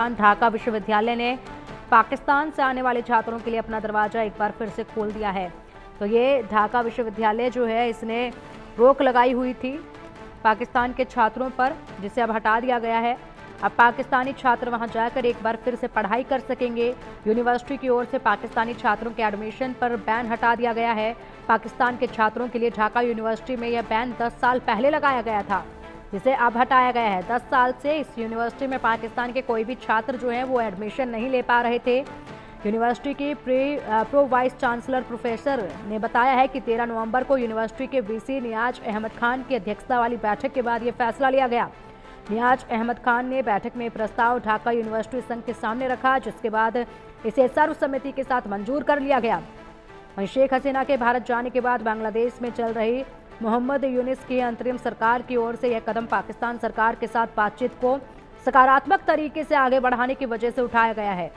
ढाका विश्वविद्यालय ने पाकिस्तान से आने वाले छात्रों के लिए अपना दरवाजा एक बार फिर से खोल दिया है। तो ये ढाका विश्वविद्यालय जो है इसने रोक लगाई हुई थी पाकिस्तान के छात्रों पर, जिसे अब हटा दिया गया है। अब पाकिस्तानी छात्र वहां जाकर एक बार फिर से पढ़ाई कर सकेंगे। यूनिवर्सिटी की ओर से पाकिस्तानी छात्रों के एडमिशन पर बैन हटा दिया गया है। पाकिस्तान के छात्रों के लिए ढाका यूनिवर्सिटी में यह बैन 10 साल पहले लगाया गया था, जिसे अब हटाया गया है। 10 साल से इस यूनिवर्सिटी में पाकिस्तान के कोई भी छात्र जो है वो एडमिशन नहीं ले पा रहे थे। यूनिवर्सिटी की प्रो वाइस चांसलर प्रोफेसर ने बताया है कि 13 नवंबर को यूनिवर्सिटी के वीसी नियाज अहमद खान की अध्यक्षता वाली बैठक के बाद ये फैसला लिया गया। नियाज अहमद खान ने बैठक में प्रस्ताव ढाका यूनिवर्सिटी संघ के सामने रखा, जिसके बाद इसे सर्वसम्मति के साथ मंजूर कर लिया गया। वहीं शेख हसीना के भारत जाने के बाद बांग्लादेश में चल रही मोहम्मद यूनिस की अंतरिम सरकार की ओर से यह कदम पाकिस्तान सरकार के साथ बातचीत को सकारात्मक तरीके से आगे बढ़ाने की वजह से उठाया गया है।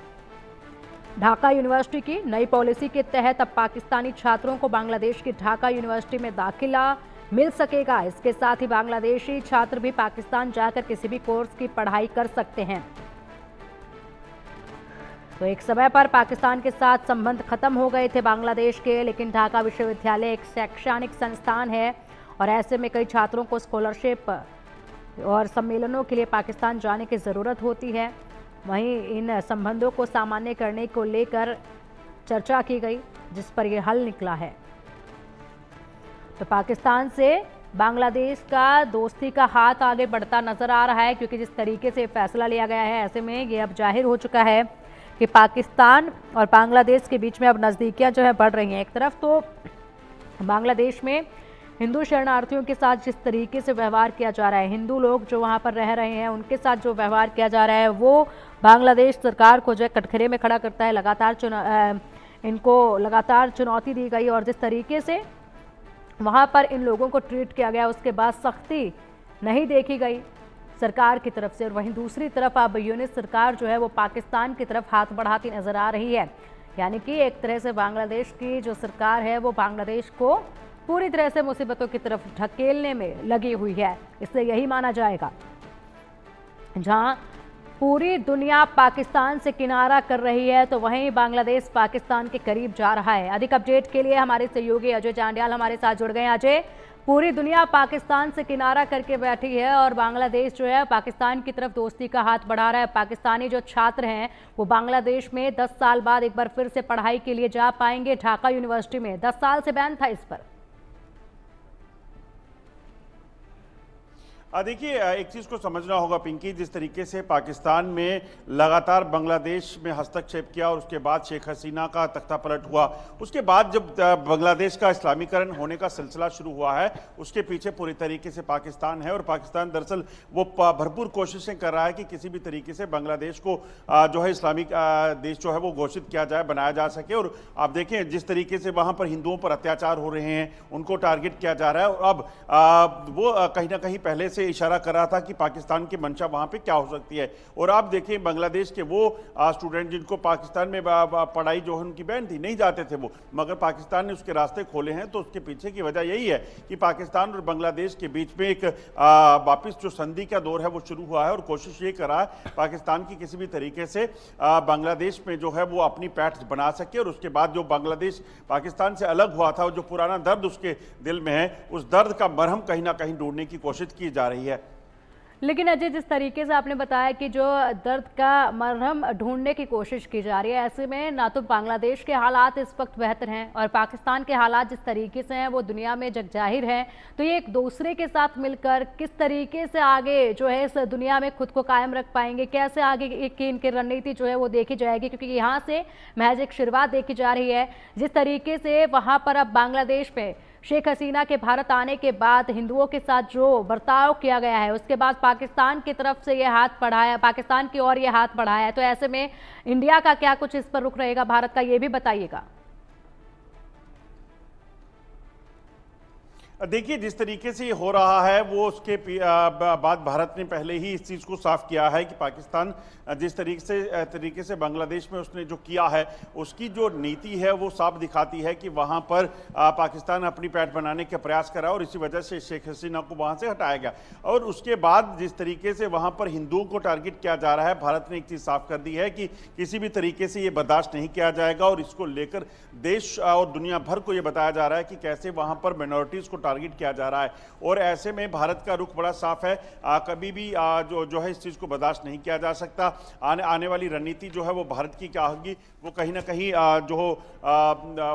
ढाका यूनिवर्सिटी की नई पॉलिसी के तहत अब पाकिस्तानी छात्रों को बांग्लादेश की ढाका यूनिवर्सिटी में दाखिला मिल सकेगा। इसके साथ ही बांग्लादेशी छात्र भी पाकिस्तान जाकर किसी भी कोर्स की पढ़ाई कर सकते हैं। तो एक समय पर पाकिस्तान के साथ संबंध खत्म हो गए थे बांग्लादेश के, लेकिन ढाका विश्वविद्यालय एक शैक्षणिक संस्थान है और ऐसे में कई छात्रों को स्कॉलरशिप और सम्मेलनों के लिए पाकिस्तान जाने की ज़रूरत होती है। वहीं इन संबंधों को सामान्य करने को लेकर चर्चा की गई, जिस पर यह हल निकला है। तो पाकिस्तान से बांग्लादेश का दोस्ती का हाथ आगे बढ़ता नजर आ रहा है, क्योंकि जिस तरीके से फैसला लिया गया है, ऐसे में ये अब जाहिर हो चुका है कि पाकिस्तान और बांग्लादेश के बीच में अब नज़दीकियां जो है बढ़ रही हैं। एक तरफ तो बांग्लादेश में हिंदू शरणार्थियों के साथ जिस तरीके से व्यवहार किया जा रहा है, हिंदू लोग जो वहां पर रह रहे हैं उनके साथ जो व्यवहार किया जा रहा है, वो बांग्लादेश सरकार को जो है कटघरे में खड़ा करता है। इनको लगातार चुनौती दी गई और जिस तरीके से वहां पर इन लोगों को ट्रीट किया गया, उसके बाद सख्ती नहीं देखी गई सरकार की तरफ से। और वहीं दूसरी तरफ अब यूनिस सरकार जो है वो पाकिस्तान की तरफ हाथ बढ़ाती नजर आ रही है। यानी कि एक तरह से बांग्लादेश की जो सरकार है वो बांग्लादेश को पूरी तरह से मुसीबतों की तरफ ढकेलने में लगी हुई है, इसलिए यही माना जाएगा। जहां पूरी दुनिया पाकिस्तान से किनारा कर रही है, तो वहीं बांग्लादेश पाकिस्तान के करीब जा रहा है। अधिक अपडेट के लिए हमारे सहयोगी अजय चांडियाल हमारे साथ जुड़ गए। अजय, पूरी दुनिया पाकिस्तान से किनारा करके बैठी है और बांग्लादेश जो है पाकिस्तान की तरफ दोस्ती का हाथ बढ़ा रहा है। पाकिस्तानी जो छात्र हैं वो बांग्लादेश में 10 साल बाद एक बार फिर से पढ़ाई के लिए जा पाएंगे ढाका यूनिवर्सिटी में। 10 साल से बैन था इस पर। देखिए, एक चीज़ को समझना होगा पिंकी, जिस तरीके से पाकिस्तान में लगातार बांग्लादेश में हस्तक्षेप किया और उसके बाद शेख हसीना का तख्ता पलट हुआ, उसके बाद जब बांग्लादेश का इस्लामीकरण होने का सिलसिला शुरू हुआ है, उसके पीछे पूरी तरीके से पाकिस्तान है। और पाकिस्तान दरअसल वो भरपूर कोशिशें कर रहा है कि किसी भी तरीके से बांग्लादेश को जो है इस्लामिक देश जो है वो घोषित किया जाए, बनाया जा सके। और आप देखें जिस तरीके से वहाँ पर हिंदुओं पर अत्याचार हो रहे हैं, उनको टारगेट किया जा रहा है। और अब वो कहीं ना कहीं पहले से इशारा कर रहा था कि पाकिस्तान की मंशा वहां पे क्या हो सकती है। और आप देखें बांग्लादेश के वो स्टूडेंट जिनको पाकिस्तान में पढ़ाई जो है उनकी बैन थी, नहीं जाते थे वो, मगर पाकिस्तान ने उसके रास्ते खोले हैं। तो उसके पीछे की वजह यही है कि पाकिस्तान और बांग्लादेश के बीच में एक वापिस जो संधि का दौर है वो शुरू हुआ है। और कोशिश ये कर रहा है पाकिस्तान की किसी भी तरीके से बांग्लादेश में जो है वो अपनी पैठ बना सके। और उसके बाद जो बांग्लादेश पाकिस्तान से अलग हुआ था, जो पुराना दर्द उसके दिल में है, उस दर्द का मरहम कहीं ना कहीं ढूंढने की कोशिश की जा रही है। लेकिन अजय, जिस तरीके से आपने बताया कि जो दर्द का मरहम ढूंढने की कोशिश की जा रही है, ऐसे में ना तो बांग्लादेश के हालात इस वक्त बेहतर हैं और पाकिस्तान के हालात जिस तरीके से हैं वो दुनिया में जगजाहिर हैं। तो ये एक दूसरे के साथ मिलकर किस तरीके से आगे जो है इस दुनिया में खुद को कायम रख पाएंगे, कैसे आगे की इनकी रणनीति जो है वो देखी जाएगी, क्योंकि यहाँ से महज एक शुरुआत देखी जा रही है। जिस तरीके से वहाँ पर अब बांग्लादेश में शेख हसीना के भारत आने के बाद हिंदुओं के साथ जो बर्ताव किया गया है, उसके बाद पाकिस्तान की तरफ से ये हाथ बढ़ाया, पाकिस्तान की ओर ये हाथ बढ़ाया है, तो ऐसे में इंडिया का क्या कुछ इस पर रुख रहेगा, भारत का, ये भी बताइएगा। देखिए, जिस तरीके से ये हो रहा है वो उसके बाद भारत ने पहले ही इस चीज़ को साफ किया है कि पाकिस्तान जिस तरीके से बांग्लादेश में उसने जो किया है उसकी जो नीति है वो साफ दिखाती है कि वहाँ पर पाकिस्तान अपनी पैठ बनाने के प्रयास करा और इसी वजह से शेख हसीना को वहाँ से हटाया गया। और उसके बाद जिस तरीके से वहाँ पर हिंदुओं को टारगेट किया जा रहा है, भारत ने एक चीज़ साफ कर दी है कि किसी भी तरीके से ये बर्दाश्त नहीं किया जाएगा और इसको लेकर देश और दुनिया भर को ये बताया जा रहा है कि कैसे वहाँ पर माइनॉरिटीज़ को टारगेट किया जा रहा है। और ऐसे में भारत का रुख बड़ा साफ है, कभी भी जो है इस चीज़ को बर्दाश्त नहीं किया जा सकता। आने वाली रणनीति जो है वो भारत की क्या होगी वो कहीं ना कहीं जो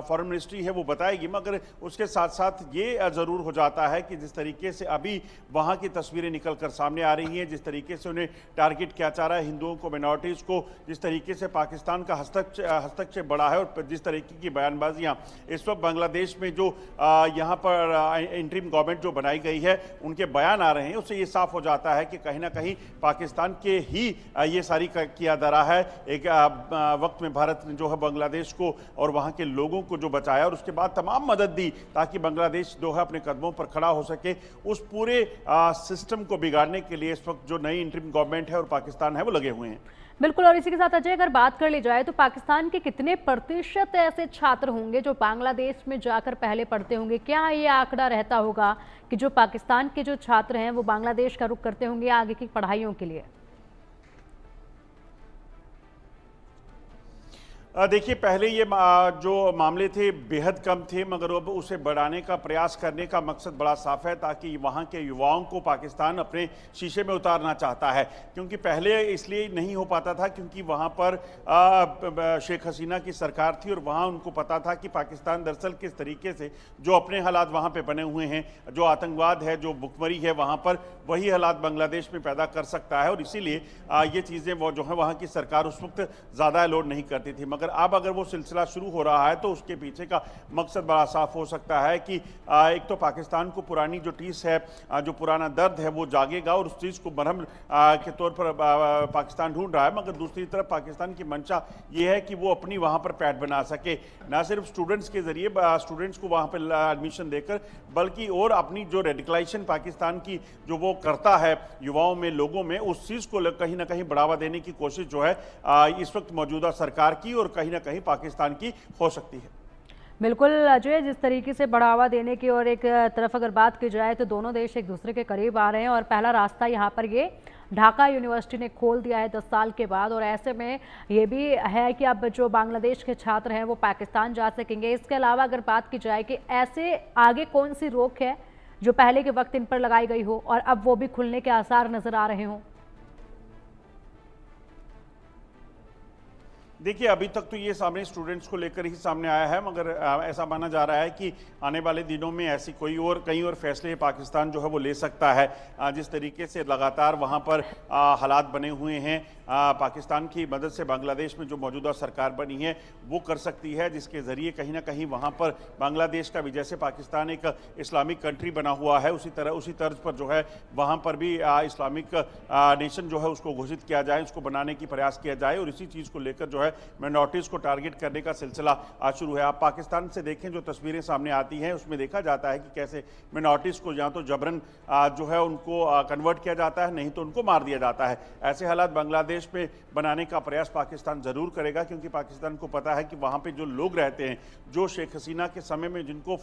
फॉरेन मिनिस्ट्री है वो बताएगी, मगर उसके साथ साथ ये ज़रूर हो जाता है कि जिस तरीके से अभी वहाँ की तस्वीरें निकल कर सामने आ रही हैं, जिस तरीके से उन्हें टारगेट किया जा रहा है, हिंदुओं को, माइनॉरिटीज़ को, जिस तरीके से पाकिस्तान का हस्तक्षेप बढ़ा है और जिस तरीके की बयानबाजियाँ इस वक्त बांग्लादेश में जो यहाँ पर इंटरिम गवर्नमेंट जो बनाई गई है उनके बयान आ रहे हैं, उससे ये साफ हो जाता है कि कहीं ना कहीं पाकिस्तान के ही ये सारी किया जा रहा है। एक वक्त में भारत ने जो है बांग्लादेश को और वहाँ के लोगों को जो बचाया और उसके बाद तमाम मदद दी ताकि बांग्लादेश जो है अपने कदमों पर खड़ा हो सके, उस पूरे सिस्टम को बिगाड़ने के लिए इस वक्त जो नई इंटरिम गवर्नमेंट है और पाकिस्तान है वो लगे हुए हैं। बिल्कुल। और इसी के साथ अजय, अगर बात कर ली जाए तो पाकिस्तान के कितने प्रतिशत ऐसे छात्र होंगे जो बांग्लादेश में जाकर पहले पढ़ते होंगे? क्या ये आंकड़ा रहता होगा कि जो पाकिस्तान के जो छात्र हैं वो बांग्लादेश का रुख करते होंगे आगे की पढ़ाइयों के लिए? देखिए, पहले ये जो मामले थे बेहद कम थे, मगर अब उसे बढ़ाने का प्रयास करने का मकसद बड़ा साफ है ताकि वहाँ के युवाओं को पाकिस्तान अपने शीशे में उतारना चाहता है। क्योंकि पहले इसलिए नहीं हो पाता था क्योंकि वहाँ पर शेख हसीना की सरकार थी और वहाँ उनको पता था कि पाकिस्तान दरअसल किस तरीके से जो अपने हालात वहाँ पे बने हुए हैं, जो आतंकवाद है, जो भुखमरी है वहाँ पर, वही हालात बांग्लादेश में पैदा कर सकता है। और इसीलिए ये चीज़ें वो जो है वहाँ की सरकार उस वक्त ज़्यादा अलोड नहीं करती थी, मगर अब अगर वो सिलसिला शुरू हो रहा है तो उसके पीछे का मकसद बड़ा साफ हो सकता है कि एक तो पाकिस्तान को पुरानी जो टीस है, जो पुराना दर्द है वो जागेगा और उस चीज़ को मरहम के तौर पर पाकिस्तान ढूंढ रहा है, मगर दूसरी तरफ पाकिस्तान की मंशा ये है कि वो अपनी वहाँ पर पैठ बना सके, ना सिर्फ स्टूडेंट्स के जरिए स्टूडेंट्स को वहाँ पर एडमिशन देकर, बल्कि और अपनी जो रेडिकलाइजेशन पाकिस्तान की जो वो करता है युवाओं में, लोगों में, उस चीज़ को कहीं ना कहीं बढ़ावा देने की कोशिश जो है इस वक्त मौजूदा सरकार की और कहीं ना कहीं पाकिस्तान की हो सकती है। बिल्कुल अजय, जिस तरीके से बढ़ावा देने की और एक तरफ अगर बात की जाए तो दोनों देश एक दूसरे के करीब आ रहे हैं और पहला रास्ता यहाँ पर ये ढाका यूनिवर्सिटी ने खोल दिया है 10 साल के बाद। और ऐसे में ये भी है कि अब जो बांग्लादेश के छात्र हैं वो पाकिस्तान जा सकेंगे। इसके अलावा अगर बात की जाए कि ऐसे आगे कौन सी रोक है जो पहले के वक्त इन पर लगाई गई हो और अब वो भी खुलने के आसार नजर आ रहे हों? देखिए, अभी तक तो ये सामने स्टूडेंट्स को लेकर ही सामने आया है, मगर ऐसा माना जा रहा है कि आने वाले दिनों में ऐसी कई और फैसले पाकिस्तान जो है वो ले सकता है। जिस तरीके से लगातार वहाँ पर हालात बने हुए हैं, पाकिस्तान की मदद से बांग्लादेश में जो मौजूदा सरकार बनी है वो कर सकती है, जिसके ज़रिए कहीं ना कहीं वहाँ पर बांग्लादेश का भी, जैसे पाकिस्तान एक इस्लामिक कंट्री बना हुआ है उसी तर्ज पर जो है वहाँ पर भी इस्लामिक नेशन जो है उसको घोषित किया जाए, उसको बनाने की प्रयास किया जाए और इसी चीज़ को लेकर जो है माइनॉरिटीज़ को टारगेट करने का सिलसिला शुरू है। आप पाकिस्तान से देखें, जो तस्वीरें सामने आती हैं उसमें देखा जाता है कि कैसे माइनॉरिटीज़ को या तो जबरन जो है उनको कन्वर्ट किया जाता है, नहीं तो उनको मार दिया जाता है। ऐसे हालात बांग्लादेश में बनाने का प्रयास पाकिस्तान ज़रूर करेगा, क्योंकि पाकिस्तान को पता है कि वहाँ पे जो लोग रहते हैं, जो शेख हसीना के समय में जिनको